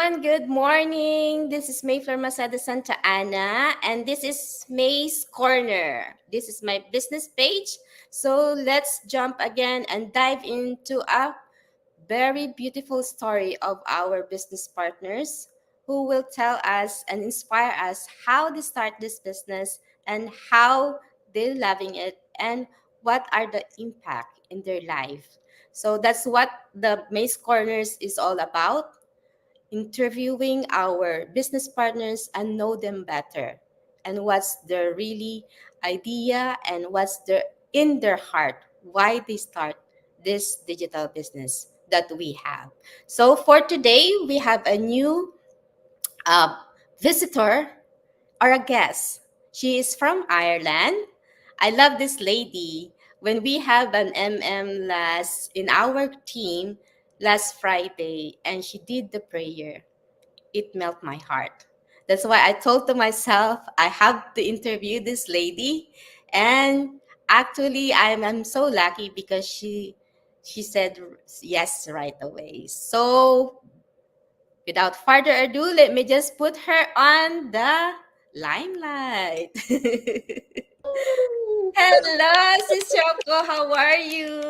everyone. Good morning. This is Mayflower Masada Santa Ana, and this is May's Corner. This is my business page. So let's jump again and dive into a very beautiful story of our business partners who will tell us and inspire us how they start this business and how they're loving it and what are the impact in their life. So that's what the May's Corners is all about, interviewing our business partners and know them better and what's their really idea and what's their in their heart why they start this digital business that we have. So for today we have a new uh, visitor or a guest. She is from Ireland. I love this lady. When we have an last in our team last Friday and she did the prayer, it melt my heart. That's why I told to myself I have to interview this lady, and actually I'm so lucky because she said yes right away. So without further ado, let me just put her on the limelight. Hello, Sis Shoko, how are you?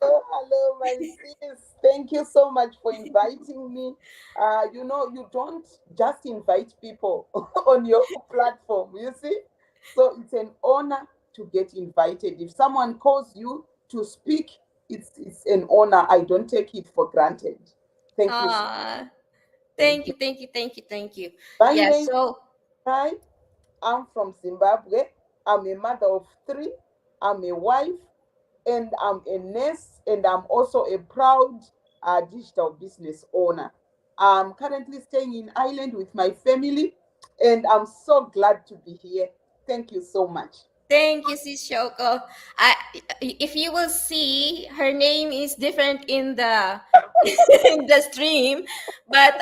Oh, hello, my sis. Thank you so much for inviting me. You don't just invite people on your platform, you see? So it's an honor to get invited. If someone calls you to speak, it's an honor. I don't take it for granted. Thank you. Ah, Thank thank you. you, thank you, thank you, thank you. My Yeah, name so is I'm from Zimbabwe. I'm a mother of three. I'm a wife and I'm a nurse, and I'm also a proud digital business owner. I'm currently staying in Ireland with my family, and I'm so glad to be here. Thank you so much. thank you, Sis Shoko. I, if you will see, her name is different in the in the stream, but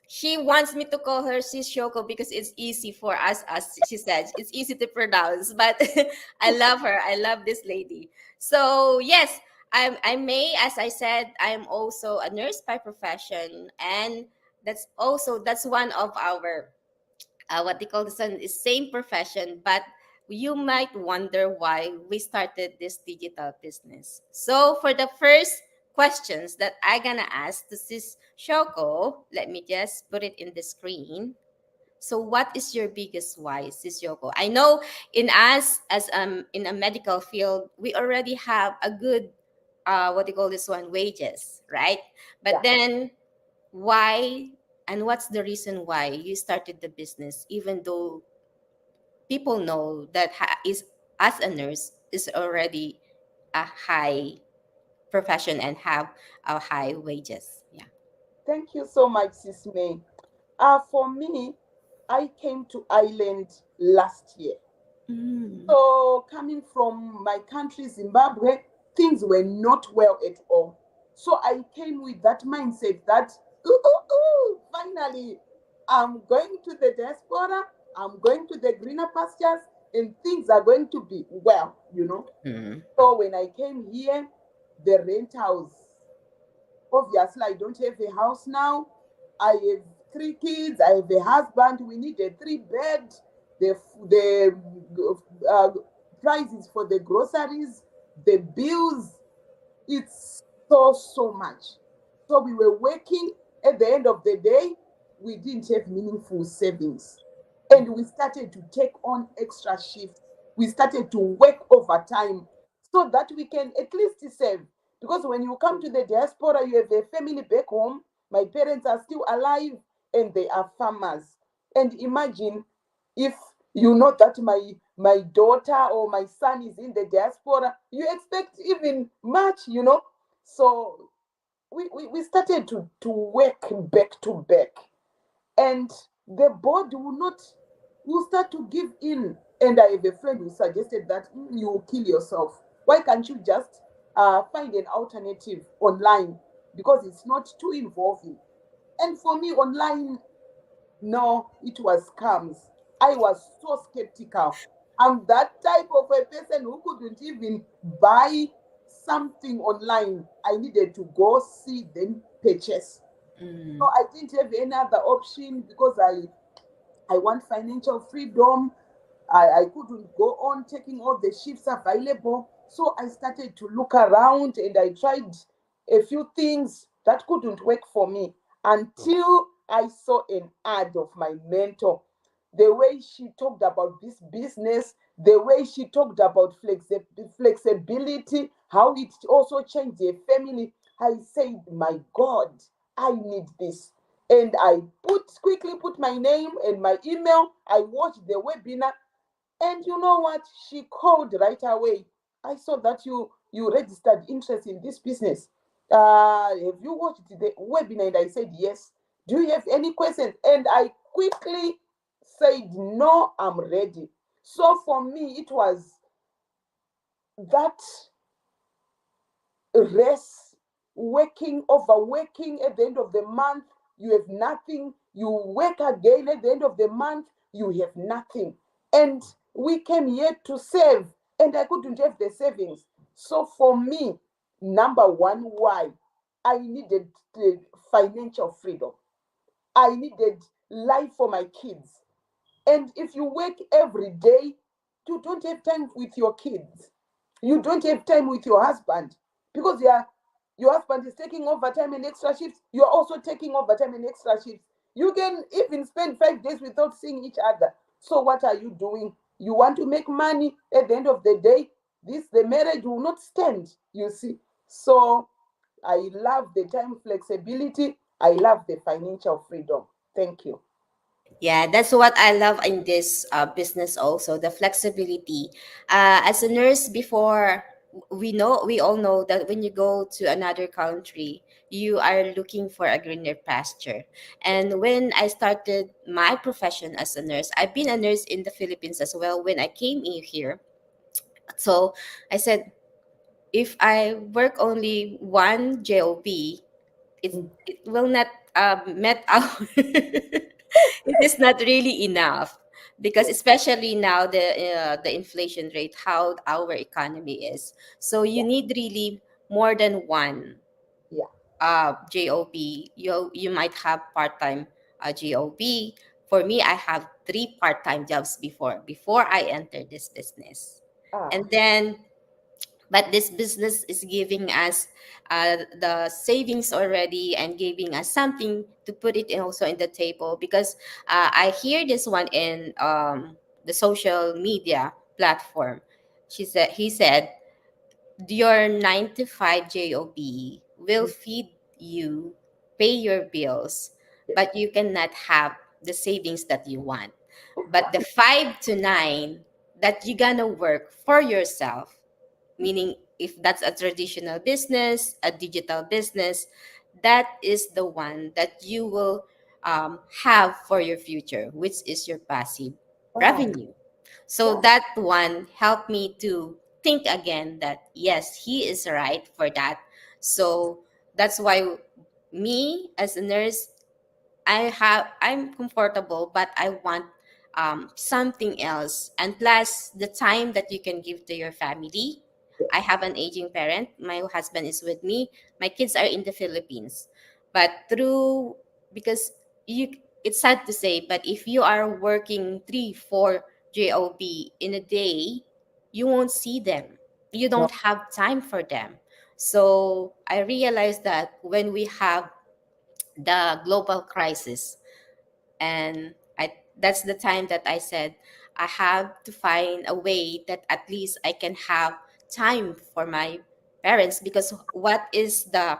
she wants me to call her Sis Shoko because it's easy for us, as she said, it's easy to pronounce. But I love her. I love this lady. So yes, I may, as I said, I'm also a nurse by profession, and that's one of our what they call this one is same profession, but you might wonder why we started this digital business. So for the first questions that I gonna ask to Sis Shoko, let me just put it in the screen. So what is your biggest why, Sis Shoko? I know in us as in a medical field, we already have a good what they call this one wages, right? But Yeah. then why and what's the reason why you started the business even though people know that is as a nurse is already a high profession and have a high wages. Yeah. Thank you so much, Sis May. For me, I came to Ireland last year. Mm. So, coming from my country, Zimbabwe, things were not well at all. So, I came with that mindset that, finally, I'm going to the diaspora, I'm going to the greener pastures, and things are going to be well. Mm. So, when I came here, the rent house, obviously, I don't have a house now. I have three kids. I have a husband. We need a three-bed. The prices for the groceries, the bills. It's so much. So we were working. At the end of the day, we didn't have meaningful savings, and we started to take on extra shifts. We started to work overtime so that we can at least save. Because when you come to the diaspora, you have a family back home. My parents are still alive and they are farmers. And imagine if you know that my daughter or my son is in the diaspora, you expect even much. So we started to work back to back, and the board will start to give in. And I have a friend who suggested that you will kill yourself. Why can't you just find an alternative online, because it's not too involving? And for me, online, no, it was scams. I was so skeptical. I'm that type of a person who couldn't even buy something online. I needed to go see, then purchase. So I didn't have any other option because I want financial freedom. I couldn't go on taking all the shifts available. So I started to look around and I tried a few things that couldn't work for me until I saw an ad of my mentor. The way she talked about this business, the way she talked about flexibility, how it also changed their family. I said, my God, I need this. And I quickly put my name and my email. I watched the webinar, and you know what? She called right away. I saw that you registered interest in this business. Have you watched the webinar? And I said yes. Do you have any questions? And I quickly said no. I'm ready. So for me, it was that rest, working, overworking at the end of the month, you have nothing. You work again at the end of the month, you have nothing. And we came here to save, and I couldn't have the savings. So for me, number one, why? I needed the financial freedom. I needed life for my kids. And if you work every day, you don't have time with your kids. You don't have time with your husband because your husband is taking overtime and extra shifts. You're also taking overtime and extra shifts. You can even spend 5 days without seeing each other. So what are you doing? You want to make money at the end of the day. The marriage will not stand, you see. So I love the time flexibility. I love the financial freedom. Thank you. Yeah, that's what I love in this business also, the flexibility. As a nurse before, we all know that when you go to another country, you are looking for a greener pasture. And when I started my profession as a nurse, I've been a nurse in the Philippines as well when I came in here. So I said, if I work only one job, it will not met our it is not really enough, because especially now the inflation rate, how our economy is, so you Yeah, need really more than one yeah. job. You might have part-time job. For me, I have three part-time jobs before I entered this business. Ah, And then, but this business is giving us the savings already and giving us something to put it in also in the table, because I hear this one in the social media platform. He said your 9 to 5 job will mm, feed you, pay your bills, yes. but you cannot have the savings that you want. But the 5 to 9 that you're gonna work for yourself, meaning if that's a traditional business, a digital business, that is the one that you will have for your future, which is your passive Ah, revenue. So yeah. that one helped me to think again that yes, he is right for that. So that's why me as a nurse, I'm comfortable, but I want something else. And plus the time that you can give to your family. I have an aging parent. My husband is with me. My kids are in the Philippines. But through, because you, it's sad to say, but if you are working 3, 4 job in a day, you won't see them. You No. don't have time for them. So I realized that when we have the global crisis, and that's the time that I said I have to find a way that at least I can have time for my parents, because what is the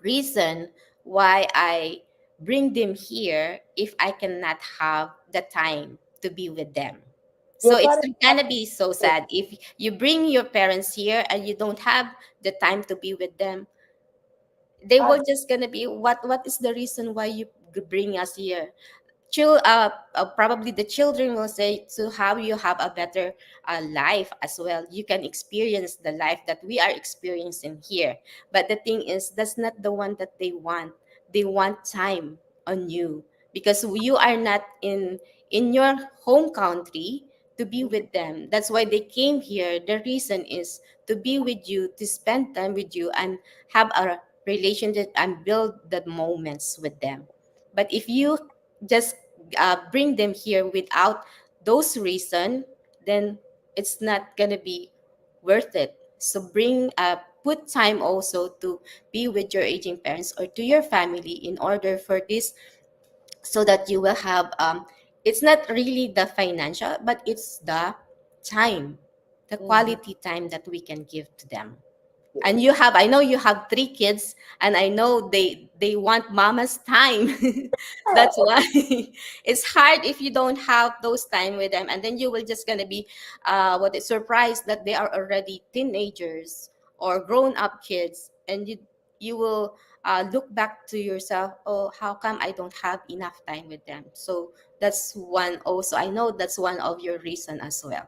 reason why I bring them here if I cannot have the time to be with them? So Your it's parents are gonna be so sad if you bring your parents here and you don't have the time to be with them. They are were just gonna be, what is the reason why you bring us here? Probably the children will say, to how you have a better life as well, you can experience the life that we are experiencing here. But the thing is, that's not the one that they want. They want time on you, because you are not in your home country to be with them. That's why they came here. The reason is to be with you, to spend time with you, and have a relationship and build the moments with them. But if you just bring them here without those reason, then it's not gonna be worth it. So put time also to be with your aging parents or to your family in order for this, so that you will have it's not really the financial, but it's the time, the quality time that we can give to them. And I know you have 3 kids, and I know they want mama's time. That's why it's hard if you don't have those time with them, and then you will just gonna be what is surprised that they are already teenagers or grown up kids, and you will look back to yourself, oh, how come I don't have enough time with them? So that's one also, I know that's one of your reason as well.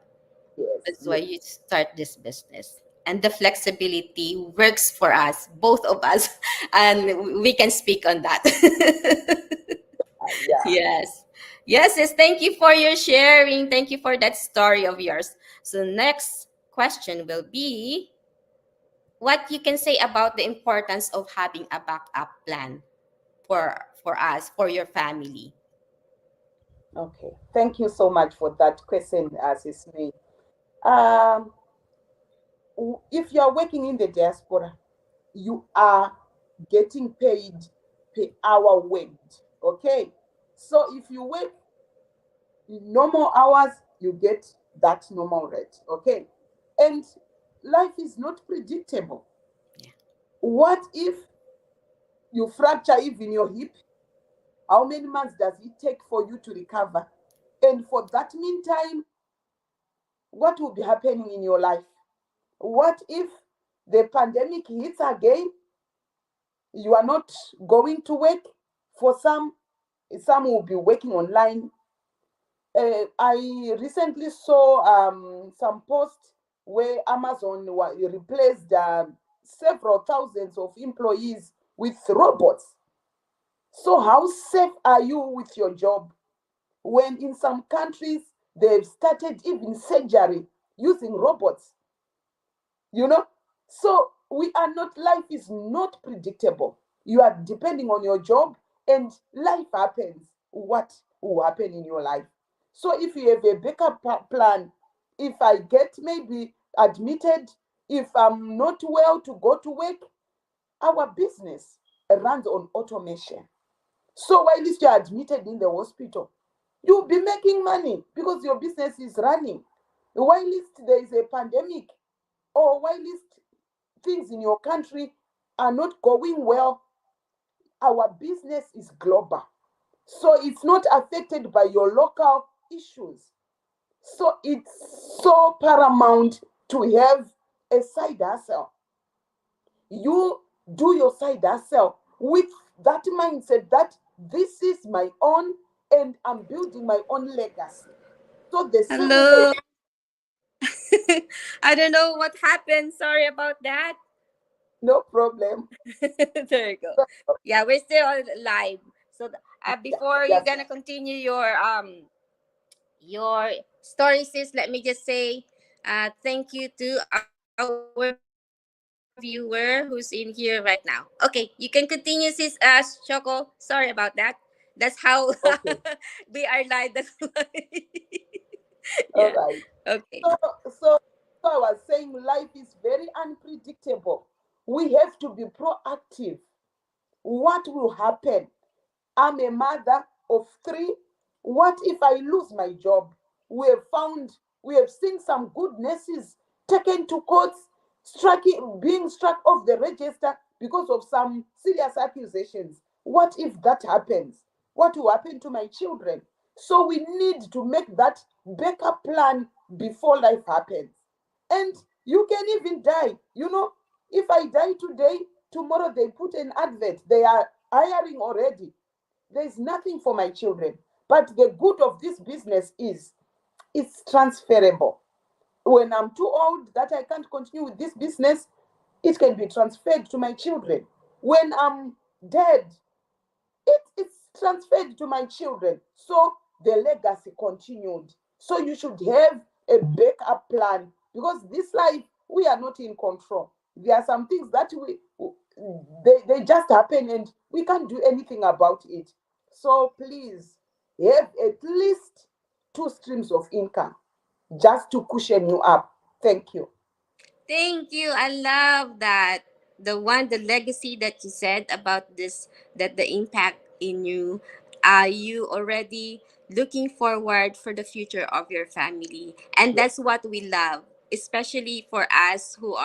Yes, That's why yes. you start this business. And the flexibility works for us, both of us, and we can speak on that. Yeah. Yes. Yes, yes. Thank you for your sharing. Thank you for that story of yours. So next question will be, what you can say about the importance of having a backup plan for us, for your family. Okay. Thank you so much for that question, Sismi. Um, if you are working in the diaspora, you are getting paid per hour worked. Okay. So if you work normal hours, you get that normal rate. Okay. And life is not predictable. Yeah. What if you fracture even your hip? How many months does it take for you to recover? And for that meantime, what will be happening in your life? What if the pandemic hits again? You are not going to work. For some will be working online. I recently saw some post where Amazon replaced several thousands of employees with robots. So how safe are you with your job when in some countries they've started even surgery using robots? You know, so we are not, life is not predictable. You are depending on your job, and life happens. What will happen in your life? So if you have a backup plan, if I get maybe admitted, if I'm not well to go to work, our business runs on automation. So while you're admitted in the hospital, you'll be making money because your business is running. While there is a pandemic, or while things in your country are not going well, our business is global. So it's not affected by your local issues. So it's so paramount to have a side hustle. You do your side hustle with that mindset that this is my own and I'm building my own legacy. So the same Hello. way, I don't know what happened. Sorry about that. no problem. There you go. So, Yeah, we're still live. So yeah, before you're yes, gonna continue your story, sis, let me just say thank you to our viewer who's in here right now. Okay, you can continue, sis. Choco, sorry about that. That's how we okay, are live. That's why. Yeah. all right. Okay. So, so, so I was saying life is very unpredictable. We have to be proactive. What will happen? I'm a mother of 3. What if I lose my job? We have seen some good nurses taken to courts, being struck off the register because of some serious accusations. What if that happens? What will happen to my children? So we need to make that backup plan before life happens. And you can even die. If I die today, tomorrow they put an advert. They are hiring already. There's nothing for my children. But the good of this business is it's transferable. When I'm too old that I can't continue with this business, it can be transferred to my children. When I'm dead, it's transferred to my children. So the legacy continued. So you should have a backup plan because this life, we are not in control. There are some things that they just happen and we can't do anything about it. So please have at least two streams of income just to cushion you up. Thank you. Thank you. I love that. The legacy that you said about this, that the impact in you, you already looking forward for the future of your family. And Yeah. that's what we love, especially for us who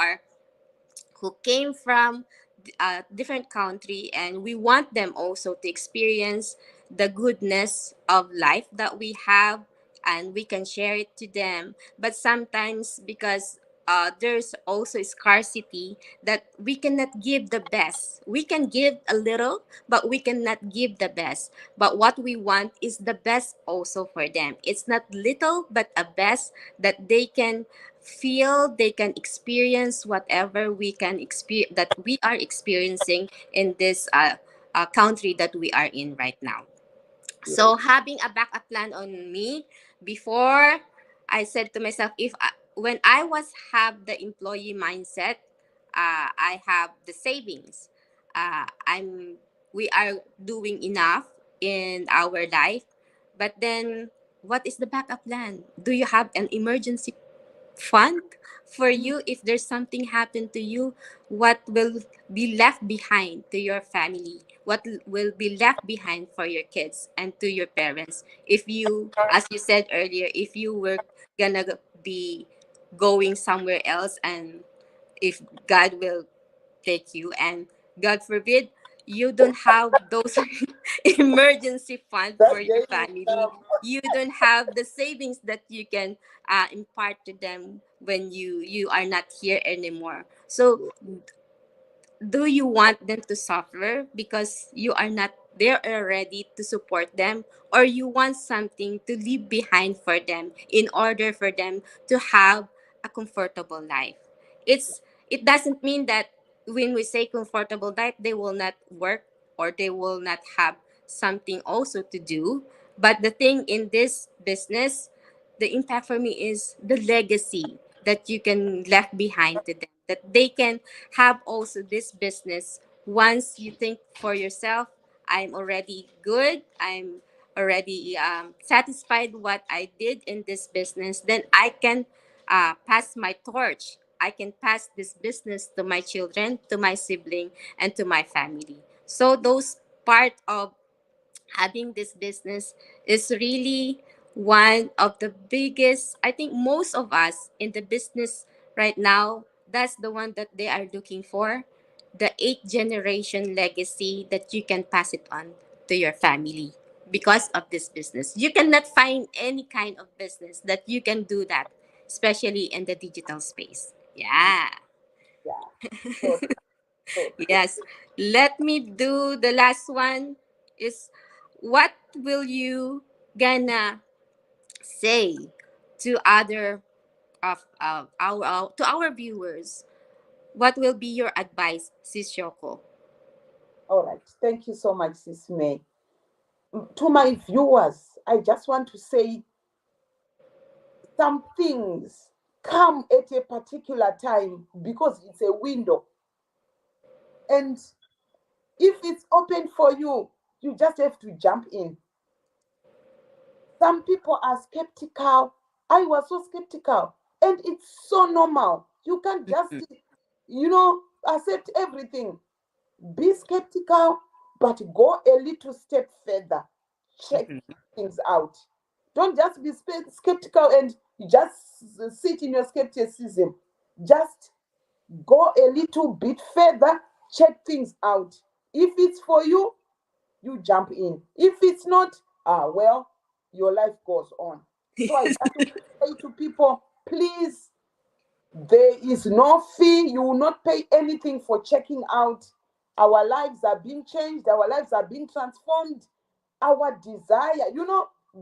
came from a different country, and we want them also to experience the goodness of life that we have, and we can share it to them. But sometimes, because there's also scarcity, that we cannot give the best. We can give a little, but we cannot give the best. But what we want is the best also for them. It's not little, but a best that they can feel, they can experience whatever we can experience, that we are experiencing in this country that we are in right now. Yes. So having a backup plan on me, before, I said to myself, when I was have the employee mindset, I have the savings. I'm We are doing enough in our life, but then what is the backup plan? Do you have an emergency fund for you if there's something happen to you? What will be left behind to your family? What will be left behind for your kids and to your parents if you, as you said earlier, if you were gonna be going somewhere else, and if God will take you, and God forbid you don't have those emergency fund for That your day will family, come. you don't have the savings that you can impart to them when you are not here anymore. So do you want them to suffer because you are not there already to support them, or you want something to leave behind for them in order for them to have a comfortable life? It doesn't mean that when we say comfortable life, they will not work or they will not have something also to do. But the thing in this business, the impact for me is the legacy that you can left behind to them, that they can have also this business. Once you think for yourself, I'm already good, I'm already satisfied what I did in this business, then I can pass my torch. I can pass this business to my children, to my sibling, and to my family. So those part of having this business is really one of the biggest. I think most of us in the business right now, that's the one that they are looking for, the eighth generation legacy that you can pass it on to your family because of this business. You cannot find any kind of business that you can do that, especially in the digital space. Yeah. Yeah. So, so Yes. Let me do the last one. Is what will you gonna say to other of our to our viewers? What will be your advice, Sis Shoko? all right. Thank you so much, Sis May. To my viewers, I just want to say some things come at a particular time because it's a window. And if it's open for you, you just have to jump in. Some people are skeptical. I was so skeptical. And it's so normal. You can't just, accept everything. Be skeptical, but go a little step further. Check things out. Don't just be skeptical and just sit in your skepticism. Just go a little bit further, check things out. If it's for you, you jump in. If it's not, well, your life goes on. So I just want to say to people, please, there is no fee. You will not pay anything for checking out. Our lives are being changed. Our lives are being transformed. Our desire,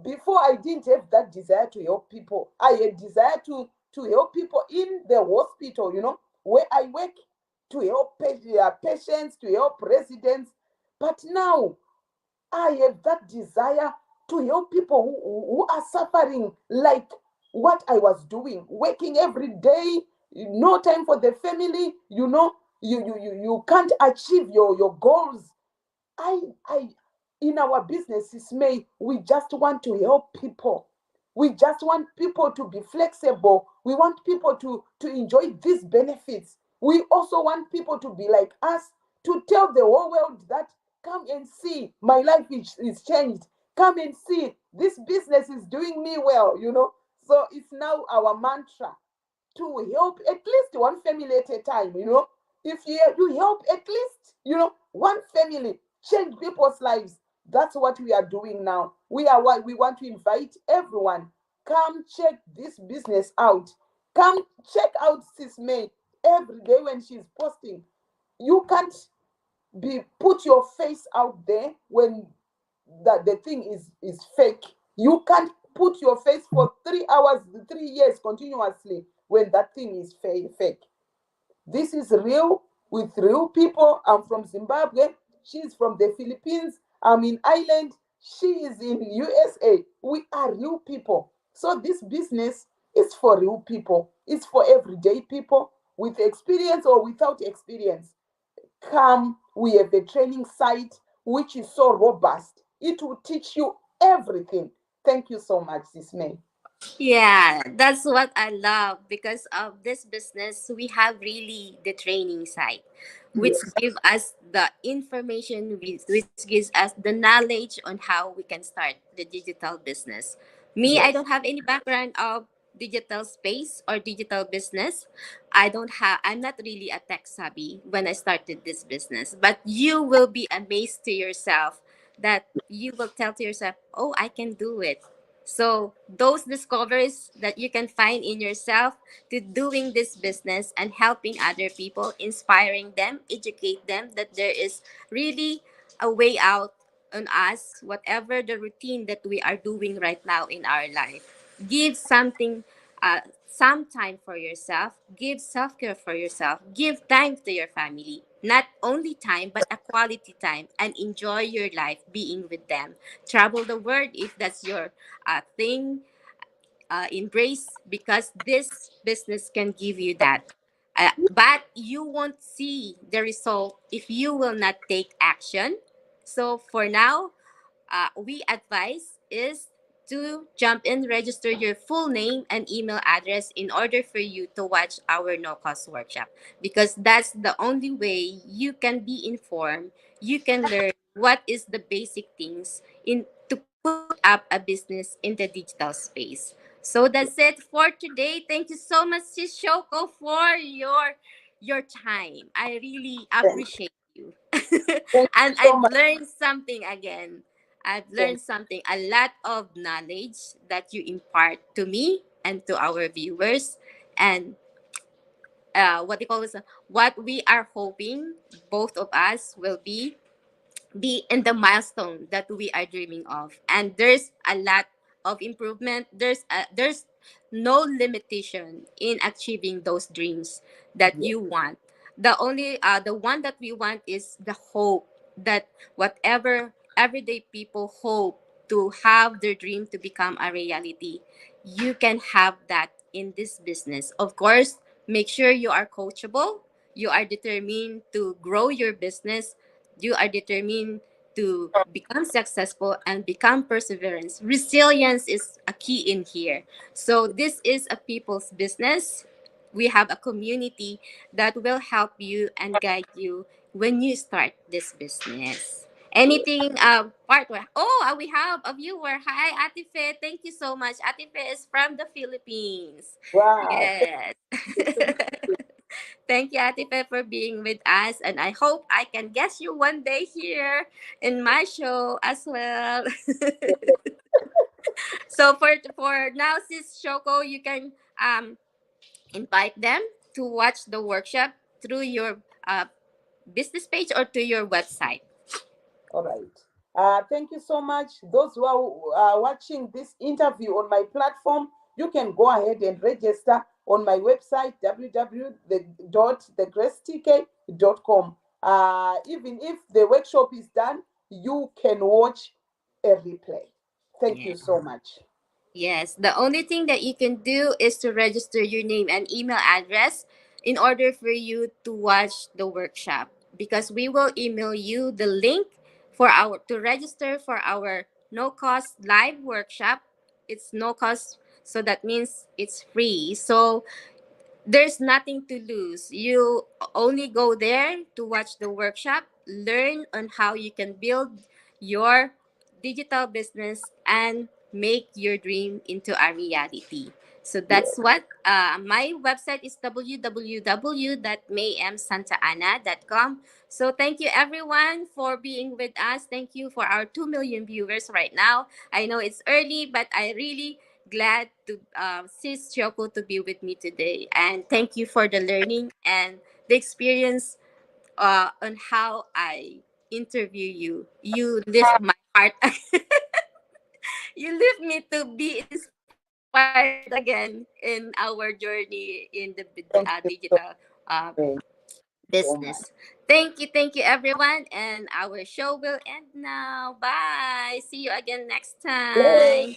before I didn't have that desire to help people. I had desire to help people in the hospital, where I work, to help patients, to help residents. But now I have that desire to help people who are suffering, like what I was doing, working every day, no time for the family, you can't achieve your goals. I In our businesses, May, we just want to help people. We just want people to be flexible. We want people to enjoy these benefits. We also want people to be like us, to tell the whole world that, come and see, my life is changed. Come and see, this business is doing me well. So it's now our mantra to help at least one family at a time. If you help at least one family, change people's lives. That's what we are doing now. We want to invite everyone. Come check this business out. Come check out Sis May every day when she's posting. You can't be put your face out there when the thing is fake. You can't put your face for 3 hours, 3 years continuously when that thing is fake. This is real, with real people. I'm from Zimbabwe. She's from the Philippines. I'm in Ireland. She is in USA. We are real people. So this business is for real people. It's for everyday people with experience or without experience. Come, we have a training site which is so robust. It will teach you everything. Thank you so much, Sis May. Yeah, that's what I love because of this business. We have really the training site, which Yes. give us the information, which gives us the knowledge on how we can start the digital business. Me, I Yes. don't have any background of digital space or digital business. I don't have. I'm not really a tech savvy when I started this business. But you will be amazed to yourself that you will tell to yourself, "Oh, I can do it." So those discoveries that you can find in yourself to doing this business and helping other people, inspiring them, educate them that there is really a way out on us, whatever the routine that we are doing right now in our life. Give something, some time for yourself. Give self care for yourself. Give time to your family. Not only time, but a quality time, and enjoy your life being with them. Travel the world if that's your thing. Embrace because this business can give you that. But you won't see the result if you will not take action. So for now, we advise is to jump in, register your full name and email address in order for you to watch our no cost workshop, because that's the only way you can be informed. You can learn what is the basic things in to put up a business in the digital space. So that's it for today. Thank you so much, Sis Shoko, for your time. I really Thank, appreciate you. thank you And so I've much. learned something again. I've Thank learned something, a lot of knowledge that you impart to me and to our viewers. And what they call this, what we are hoping both of us will be in the milestone that we are dreaming of. And there's a lot of improvement. There's no limitation in achieving those dreams that you. you want. The one that we want is the hope that whatever everyday people hope to have their dream to become a reality, you can have that in this business. Of course, make sure you are coachable, you are determined to grow your business, you are determined to become successful and become perseverance. Resilience is a key in here. So this is a people's business. We have a community that will help you and guide you when you start this business. Anything part where we have a viewer. Hi Atife. Thank you so much. Atife is from the Philippines. Wow. Yes. Thank you. Thank you, Atife, for being with us. And I hope I can guest you one day here in my show as well. So for now, Sis Shoko, you can invite them to watch the workshop through your business page or to your website. All right. Thank you so much. Those who are watching this interview on my platform, you can go ahead and register on my website, www.thegracetk.com. Even if the workshop is done, you can watch a replay. Thank Yeah. you so much. Yes. The only thing that you can do is to register your name and email address. in order for you to watch the workshop, because we will email you the link for our to register for our no cost live workshop. It's no cost, so that means it's free. So there's nothing to lose. You only go there to watch the workshop, learn on how you can build your digital business and make your dream into a reality. So that's what my website is www.mayemsantaana.com. So thank you everyone for being with us. Thank you for our 2 million viewers right now. I know it's early, but I really glad to sis Shoko to be with me today, and thank you for the learning and the experience on how I interview you. You lift my heart. You lift me to be inspired again in our journey in the Thank you digital so uh, much. So business. much. Thank you, everyone, and our show will end now. Bye. See you again next Hello. time.